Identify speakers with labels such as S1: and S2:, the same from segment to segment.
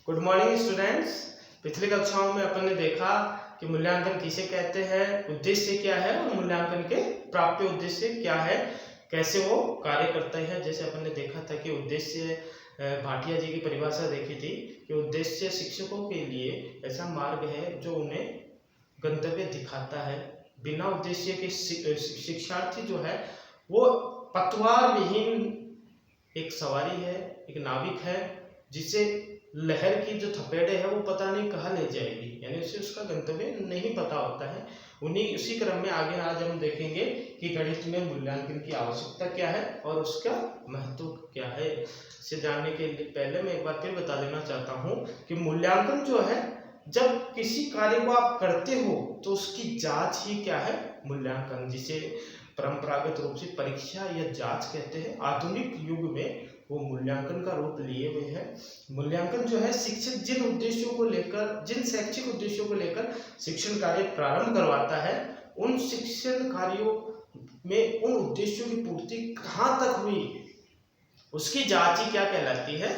S1: Good morning students. पिछली कक्षाओं में अपन ने देखा कि मूल्यांकन किसे कहते हैं, उद्देश्य क्या है और मूल्यांकन के प्राप्य उद्देश्य क्या है, कैसे वो कार्य करते हैं। जैसे अपन ने देखा था कि उद्देश्य, भाटिया जी की परिभाषा देखी थी कि उद्देश्य शिक्षकों के लिए ऐसा मार्ग है जो उन्हें गंतव्य दिखाता है। बिना उद्देश्य के शिक्षार्थी जो है वो पतवार विहीन एक सवारी है, एक नाविक है, जिसे लहर की जो थपेड़े है वो पता नहीं कहाँ ले जाएगी, यानी उसे उसका गंतव्य नहीं पता होता है। उन्हीं उसी क्रम में आगे आज हम देखेंगे कि गणित में मूल्यांकन की आवश्यकता क्या है और उसका महत्व क्या है। इसे जानने के लिए पहले मैं एक बार फिर बता देना चाहता हूँ कि मूल्यांकन जो है, जब किसी कार्य को आप करते हो तो उसकी जांच ही क्या है, मूल्यांकन, जिसे परंपरागत रूप से परीक्षा या जांच कहते हैं। आधुनिक युग में वो मूल्यांकन का रूप लिए हुए हैं। मूल्यांकन जो है शिक्षक जिन उद्देश्यों को लेकर, जिन शैक्षिक उद्देश्यों को लेकर शिक्षण कार्य प्रारंभ करवाता है, उन शिक्षण कार्यों में उन उद्देश्यों की पूर्ति कहाँ तक हुई, उसकी जांच ही क्या कहलाती है,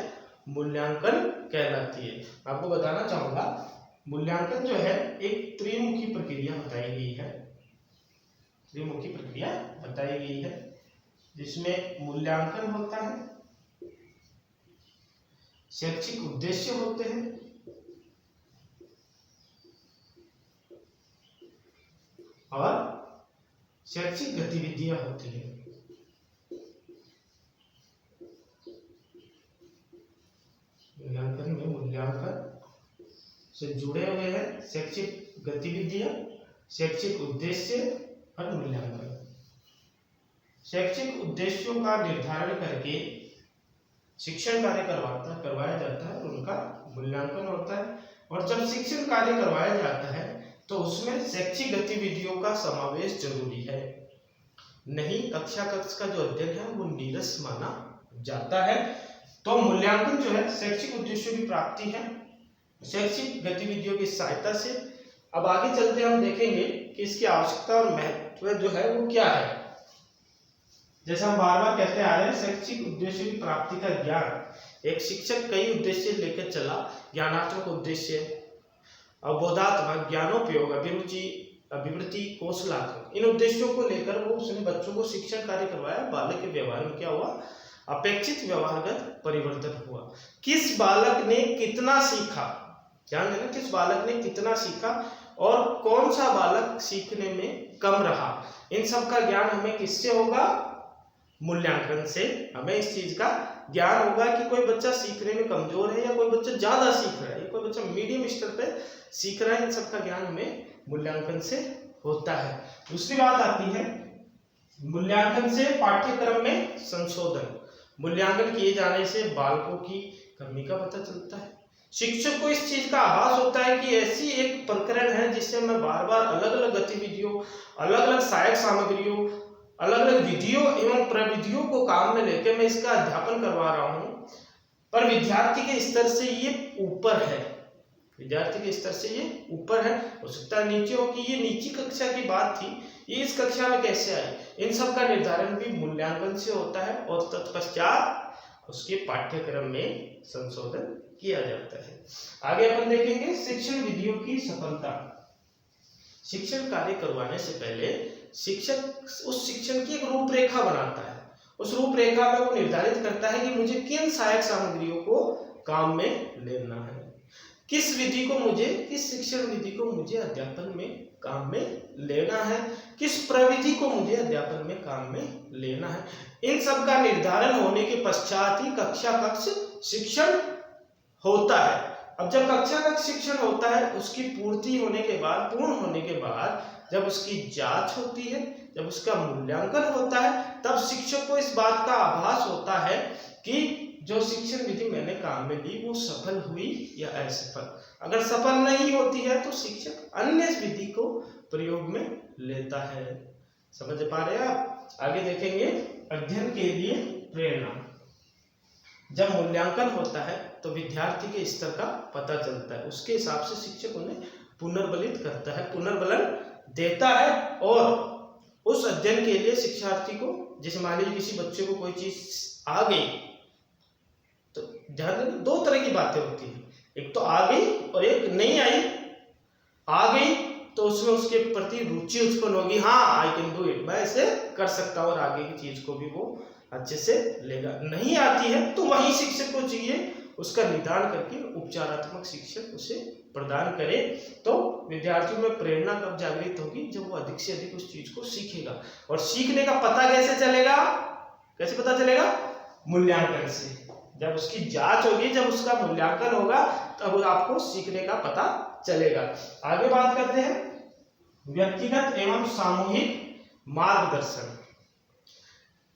S1: मूल्यांकन कहलाती है। आपको बताना चाहूंगा, मूल्यांकन जो है एक त्रिमुखी प्रक्रिया बताई गई है। त्रिमुखी प्रक्रिया बताई गई है जिसमें मूल्यांकन होता है, शैक्षिक उद्देश्य होते हैं और शैक्षिक गतिविधियां होती हैं। मूल्यांकन में मूल्यांकन से जुड़े हुए हैं शैक्षिक गतिविधियां, शैक्षिक उद्देश्य और मूल्यांकन। शैक्षिक उद्देश्यों का निर्धारण करके शिक्षण कार्य करवाया जाता है, उनका मूल्यांकन होता है। और जब शिक्षण कार्य करवाया जाता है तो उसमें शैक्षिक गतिविधियों का समावेश जरूरी है, नहीं कक्षा का जो अध्ययन है वो नीरस माना जाता है। तो मूल्यांकन जो है शैक्षिक उद्देश्यों की प्राप्ति है शैक्षिक गतिविधियों की सहायता से। अब आगे चलते हम देखेंगे कि इसकी आवश्यकता और महत्व जो है वो क्या है। जैसे हम बार बार कहते आ रहे हैं, शैक्षिक उद्देश्यों की प्राप्ति का ज्ञान। एक शिक्षक कई उद्देश्य लेकर चला, ज्ञानात्मक उद्देश्य, अवबोधात्मक, ज्ञानोपयोग, अभिरुचि, अभिवृत्ति, कौशलात्मक, इन उद्देश्यों को लेकर वो उसने बच्चों को शिक्षण कार्य करवाया। बालक के व्यवहार में क्या हुआ, अपेक्षित व्यवहारगत परिवर्तन हुआ। किस बालक ने कितना सीखा, ध्यान देना, किस बालक ने कितना सीखा और कौन सा बालक सीखने में कम रहा, इन सब का ज्ञान हमें किससे होगा, मूल्यांकन से हमें इस चीज का ज्ञान होगा कि कोई बच्चा सीखने में कमजोर है या कोई बच्चा ज्यादा सीख रहा है या कोई बच्चा मीडियम स्तर पे सीख रहा है। इन सब का ज्ञान हमें मूल्यांकन से होता है। दूसरी बात आती है मूल्यांकन से पाठ्यक्रम में संशोधन। मूल्यांकन किए जाने से बालकों की कमी का पता चलता है। शिक्षक को इस चीज का आभास होता है कि ऐसी एक प्रकरण है जिससे मैं बार बार अलग अलग गतिविधियों, अलग अलग सहायक सामग्रियों, अलग अलग विधियों एवं प्रविधियों को काम में लेकर मैं इसका अध्यापन करवा रहा हूं, पर विद्यार्थी के स्तर से ये ऊपर है, विद्यार्थी के स्तर से ये ऊपर है। हो सकता है नीचे हो कि ये नीची कक्षा की बात थी, ये इस कक्षा में कैसे आई। इन सब का निर्धारण भी मूल्यांकन से होता है और तत्पश्चात उसके पाठ्यक्रम में संशोधन किया जाता है। आगे अपन देखेंगे शिक्षण विधियों की सफलता। शिक्षण कार्य करवाने से पहले शिक्षक उस शिक्षण की एक रूपरेखा बनाता है। उस रूपरेखा में वो निर्धारित करता है कि मुझे किन सहायक सामग्रियों को काम में लेना है, किस विधि को मुझे, किस शिक्षण विधि को मुझे अध्यापन में काम में लेना है, किस प्रविधि को मुझे अध्यापन में काम में लेना है। इन सब का निर्धारण होने के पश्चात ही कक्षा कक्ष शिक्षण होता है। अब जब कक्षा कक्ष शिक्षण होता है, उसकी पूर्ति होने के बाद, पूर्ण होने के बाद जब उसकी जांच होती है, जब उसका मूल्यांकन होता है, तब शिक्षक को इस बात का आभास होता है कि जो शिक्षण विधि मैंने काम में ली वो सफल हुई या असफल। अगर सफल नहीं होती है तो शिक्षक अन्य विधि को प्रयोग में लेता है। समझ पा रहे हैं आप। आगे देखेंगे अध्ययन के लिए प्रेरणा। जब मूल्यांकन होता है तो विद्यार्थी के स्तर का पता चलता है, उसके हिसाब से शिक्षक उन्हें पुनर्बलित करता है, पुनर्बलन देता है। और उस अध्ययन के लिए शिक्षार्थी को, जैसे मान लीजिए किसी बच्चे को कोई चीज आ गई, तो ध्यान देना दो तरह की बातें होती हैं। एक तो आ गई और एक नहीं आई। आ गई तो उसमें उसके प्रति रुचि उत्पन्न होगी, हाँ आई कैन डू इट, मैं इसे कर सकता हूँ, और आगे की चीज को भी वो अच्छे से लेगा। नहीं आती है तो वही शिक्षक को चाहिए उसका निदान करके उपचारात्मक शिक्षक उसे प्रदान करे। तो विद्यार्थियों में प्रेरणा कब जागृत होगी, जब वो अधिक से अधिक उस चीज को सीखेगा। और सीखने का पता कैसे चलेगा, कैसे पता चलेगा, मूल्यांकन से। जब उसकी जांच होगी, जब उसका मूल्यांकन होगा, तब आपको सीखने का पता चलेगा। आगे बात करते हैं व्यक्तिगत एवं सामूहिक मार्गदर्शन।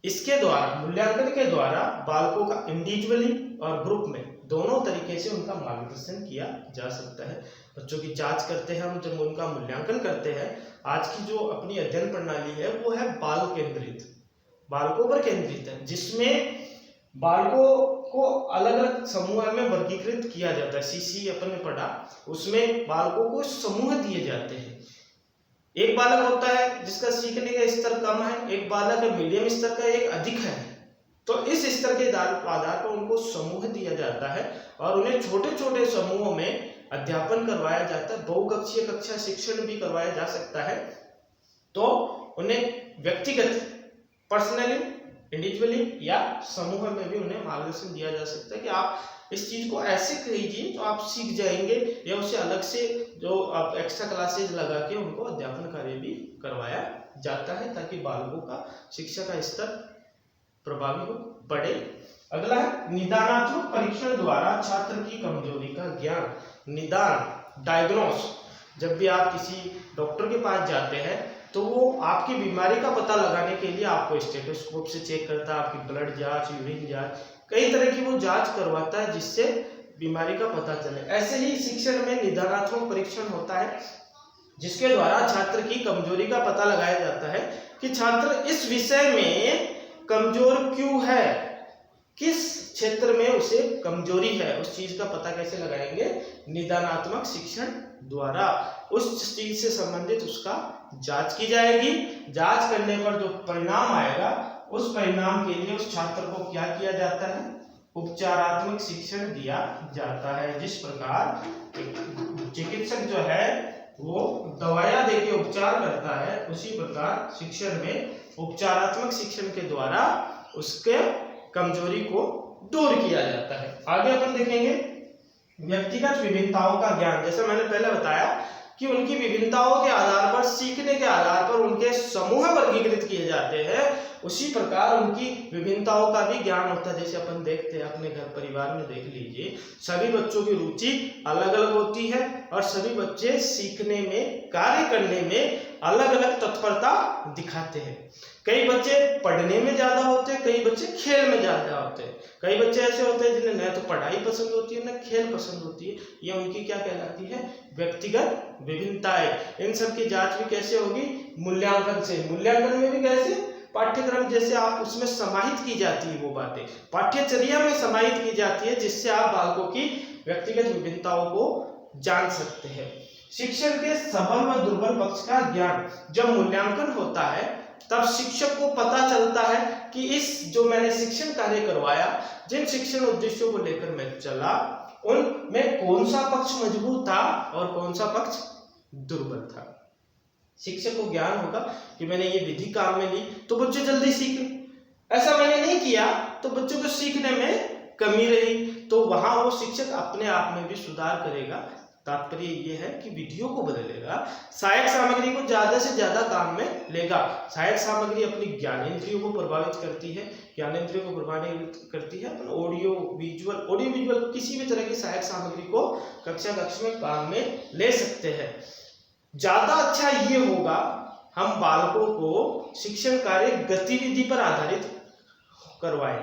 S1: इसके द्वारा, मूल्यांकन के द्वारा बालकों का इंडिविजुअली और ग्रुप में दोनों तरीके से उनका मार्गदर्शन किया जा सकता है। बच्चों की जांच करते हैं हम, जब उनका मूल्यांकन करते हैं। आज की जो अपनी अध्ययन प्रणाली है वो है बाल केंद्रित, बालकों पर केंद्रित है, जिसमें बालकों को अलग अलग समूह में वर्गीकृत किया जाता है। सीसी अपन ने पढ़ा, उसमें बालकों को समूह दिए जाते हैं। एक बालक होता है जिसका सीखने का स्तर कम है, एक बालक मीडियम स्तर का, एक अधिक है। तो इस स्तर के आधार पर उनको समूह दिया जाता है और उन्हें छोटे छोटे समूहों में अध्यापन करवाया जाता है। बहुकक्षीय कक्षा शिक्षण भी करवाया जा सकता है। तो उन्हें व्यक्तिगत, पर्सनली, इंडिविजुअली या समूह में भी उन्हें मार्गदर्शन दिया जा सकता है कि आप इस चीज को ऐसे कीजिए तो आप सीख जाएंगे, या उसे अलग से जो आप एक्स्ट्रा क्लासेज लगा के उनको अध्यापन कार्य भी करवाया जाता है, ताकि बालकों का शिक्षा का स्तर प्रभावी हो, बढ़े। अगला है निदानात्मक परीक्षण द्वारा छात्र की कमजोरी का ज्ञान। निदान, डायग्नोस, जब भी आप किसी डॉक्टर के पास जाते हैं तो वो आपकी बीमारी का पता लगाने के लिए आपको स्टेथोस्कोप से चेक करता है, आपकी ब्लड जांच, यूरिन जांच, कई तरह की वो जांच करवाता है जिससे बीमारी का पता चले। ऐसे ही शिक्षण में निदानात्मक परीक्षण होता है, जिसके द्वारा छात्र की कमजोरी का पता लगाया जाता है कि छात्र इस विषय में कमजोर क्यों है, किस क्षेत्र में उसे कमजोरी है, उस चीज का पता कैसे लगाएंगे, निदानात्मक शिक्षण द्वारा। उस चीज से संबंधित उसका जांच की जाएगी। जांच करने पर जो परिणाम आएगा, उस परिणाम के लिए उस छात्र को क्या किया जाता है, उपचारात्मक शिक्षण दिया जाता है। जिस प्रकार चिकित्सक जो है वो दवाइयां देके उपचार करता है, उसी प्रकार शिक्षण में उपचारात्मक शिक्षण के द्वारा उसके कमजोरी को दूर किया जाता है। आगे अपन देखेंगे व्यक्तिगत विभिन्नताओं का ज्ञान। जैसे मैंने पहले बताया कि उनकी विभिन्नताओं के आधार पर, सीखने के आधार पर उनके समूह वर्गीकृत किए जाते हैं, उसी प्रकार उनकी विभिन्नताओं का भी ज्ञान होता है। जैसे अपन देखते हैं अपने घर परिवार में, देख लीजिए, सभी बच्चों की रुचि अलग अलग होती है और सभी बच्चे सीखने में, कार्य करने में अलग अलग तत्परता दिखाते हैं। कई बच्चे पढ़ने में ज्यादा होते हैं, कई बच्चे खेल में ज्यादा होते हैं, कई बच्चे ऐसे होते हैं जिन्हें न तो पढ़ाई पसंद होती है न खेल पसंद होती है। ये उनकी क्या कहलाती है, व्यक्तिगत विभिन्नताएं। इन सब की जांच भी कैसे होगी, मूल्यांकन से। मूल्यांकन में भी कैसे, पाठ्यक्रम जैसे आप उसमें समाहित की जाती है, वो बातें पाठ्यचर्या में समाहित की जाती है, जिससे आप बालकों की व्यक्तिगत विभिन्नताओं को जान सकते हैं। शिक्षण के सबल व दुर्बल पक्ष का ज्ञान। जब मूल्यांकन होता है तब शिक्षक को पता चलता है कि इस जो मैंने शिक्षण कार्य करवाया, जिन शिक्षण उद्देश्यों को लेकर मैं चला, उनमें कौन सा पक्ष मजबूत था और कौन सा पक्ष दुर्बल था। शिक्षक को ज्ञान होगा कि मैंने ये विधि काम में ली तो बच्चे जल्दी सीखे, ऐसा मैंने नहीं किया तो बच्चों को सीखने में कमी रही, तो वहां वो शिक्षक अपने आप में भी सुधार करेगा। तात्पर्य ये है कि विधियों को बदलेगा, सहायक सामग्री को ज्यादा से ज्यादा काम में लेगा। सहायक सामग्री अपनी ज्ञानेंद्रियों को प्रभावित करती है, ज्ञानेंद्रियों को प्रभावित करती है। अपन ऑडियो विजुअल किसी भी तरह की सहायक सामग्री को कक्षा में काम में ले सकते हैं। ज्यादा अच्छा ये होगा हम बालकों को शिक्षण कार्य गतिविधि पर आधारित करवाएं,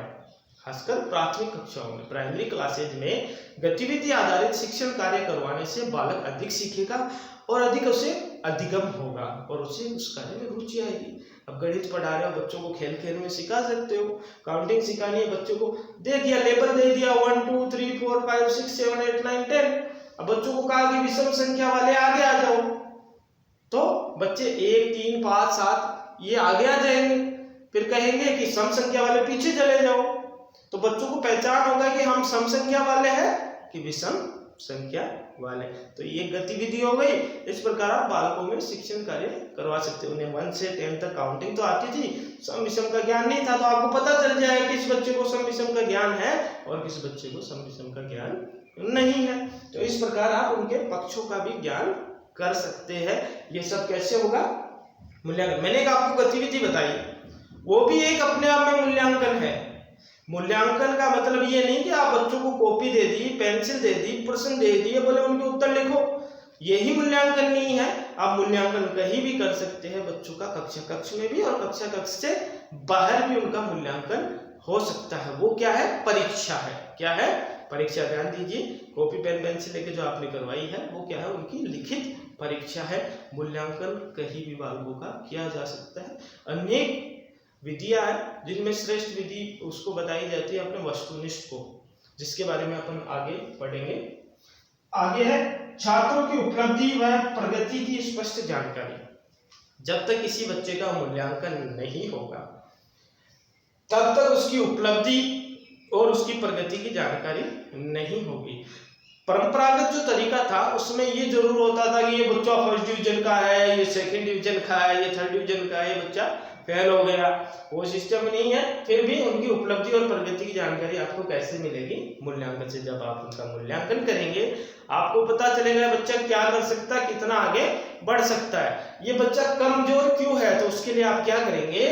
S1: खासकर प्राथमिक कक्षाओं में, प्राइमरी क्लासेज में गतिविधि आधारित शिक्षण कार्य करवाने से बालक अधिक सीखेगा और अधिक उसे अधिगम होगा और उसे उस कार्य में रुचि आएगी। अब गणित पढ़ा रहे हो बच्चों को, खेल खेल में सिखा सकते हो। काउंटिंग सिखानी है बच्चों को, दे दिया, लेबल दे दिया 1 2 3 4 5 6 7 8 9 10। अब बच्चों को कहा कि विषम संख्या वाले आगे आ जाओ, तो बच्चे 1 3 5 7 ये आगे आ जाएंगे। फिर कहेंगे कि सम संख्या वाले पीछे चले जाओ, तो बच्चों को पहचान होगा कि हम सम संख्या वाले हैं कि विषम संख्या वाले। तो ये गतिविधि हो गई। इस प्रकार आप बालकों में शिक्षण कार्य करवा सकते हो। उन्हें 1 से 10 तक काउंटिंग तो आती थी, सम विषम का ज्ञान नहीं था, तो आपको पता चल जाएगा किस बच्चे को सम विषम का ज्ञान है और किस बच्चे को सम विषम का ज्ञान नहीं है। तो इस प्रकार आप उनके पक्षों का भी ज्ञान कर सकते हैं। ये सब कैसे होगा? मूल्यांकन। मैंने एक आपको गतिविधि बताई, वो भी एक अपने आप में मूल्यांकन है। मूल्यांकन का मतलब ये नहीं कि आप बच्चों को कॉपी दे दी, पेंसिल दे दी, प्रश्न दे दिए, बोले उनके उत्तर लिखो, यही मूल्यांकन नहीं है। आप मूल्यांकन कहीं भी कर सकते हैं बच्चों का, कक्षा कक्ष में भी और कक्षा कक्ष से बाहर भी उनका मूल्यांकन हो सकता है। वो क्या है? परीक्षा है। क्या है? परीक्षा। ध्यान दीजिए, कॉपी पेन पेंसिल लेके जो आपने करवाई है वो क्या है? उनकी लिखित परीक्षा है। मूल्यांकन कहीं भी बालकों का किया जा सकता है। अनेक विधियां है जिनमें श्रेष्ठ विधि उसको बताई जाती है अपने वस्तुनिष्ठ को, जिसके बारे में अपन आगे पढ़ेंगे। आगे है छात्रों की उपलब्धि व प्रगति की स्पष्ट जानकारी। जब तक किसी बच्चे का मूल्यांकन नहीं होगा तब तक उसकी उपलब्धि और उसकी प्रगति की जानकारी नहीं होगी। परंपरागत जो तरीका था उसमें ये जरूर होता था कि ये बच्चा फर्स्ट डिवीजन का है, ये सेकंड डिवीजन का है, ये थर्ड डिवीजन का है, ये बच्चा फेल हो गया। वो सिस्टम नहीं है। फिर भी उनकी उपलब्धि और प्रगति की जानकारी आपको कैसे मिलेगी? मूल्यांकन से। जब आप उनका मूल्यांकन करेंगे आपको पता चलेगा बच्चा क्या कर सकता है, कितना आगे बढ़ सकता है। ये बच्चा कमजोर क्यों है, तो उसके लिए आप क्या करेंगे?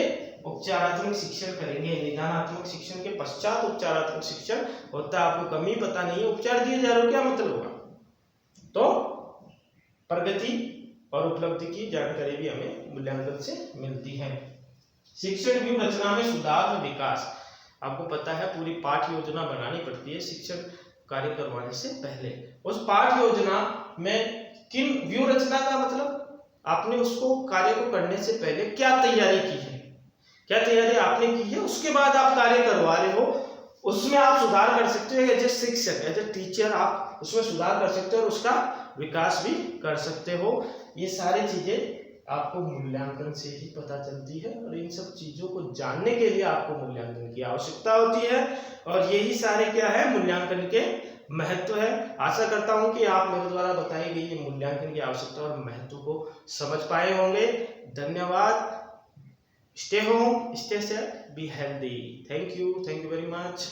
S1: उपचारात्मक शिक्षण करेंगे। निदानात्मक शिक्षण के पश्चात उपचारात्मक शिक्षण होता है। आपको कमी पता नहीं है, उपचार दिए जा रहे हो, क्या मतलब होगा? तो प्रगति और उपलब्धि की जानकारी भी हमें मूल्यांकन से मिलती है। शिक्षण व्यूह रचना में सुधार और विकास। आपको पता है पूरी पाठ योजना बनानी पड़ती है शिक्षण कार्य करवाने से पहले। उस पाठ योजना में किन व्यूह रचना का मतलब आपने उसको कार्य को करने से पहले क्या तैयारी की है, क्या तैयारी आपने की है, उसके बाद आप कार्य करवा रहे हो, उसमें आप सुधार कर सकते हो। एज ए शिक्षक, एज ए टीचर आप उसमें सुधार कर सकते हो और उसका विकास भी कर सकते हो। ये सारी चीजें आपको मूल्यांकन से ही पता चलती है और इन सब चीजों को जानने के लिए आपको मूल्यांकन की आवश्यकता होती है। और यही सारे क्या है? मूल्यांकन के महत्व है। आशा करता हूं कि आप मेरे द्वारा बताई गई ये मूल्यांकन की आवश्यकता और महत्व को समझ पाए होंगे। धन्यवाद। Stay home, stay safe, be healthy. Thank you very much.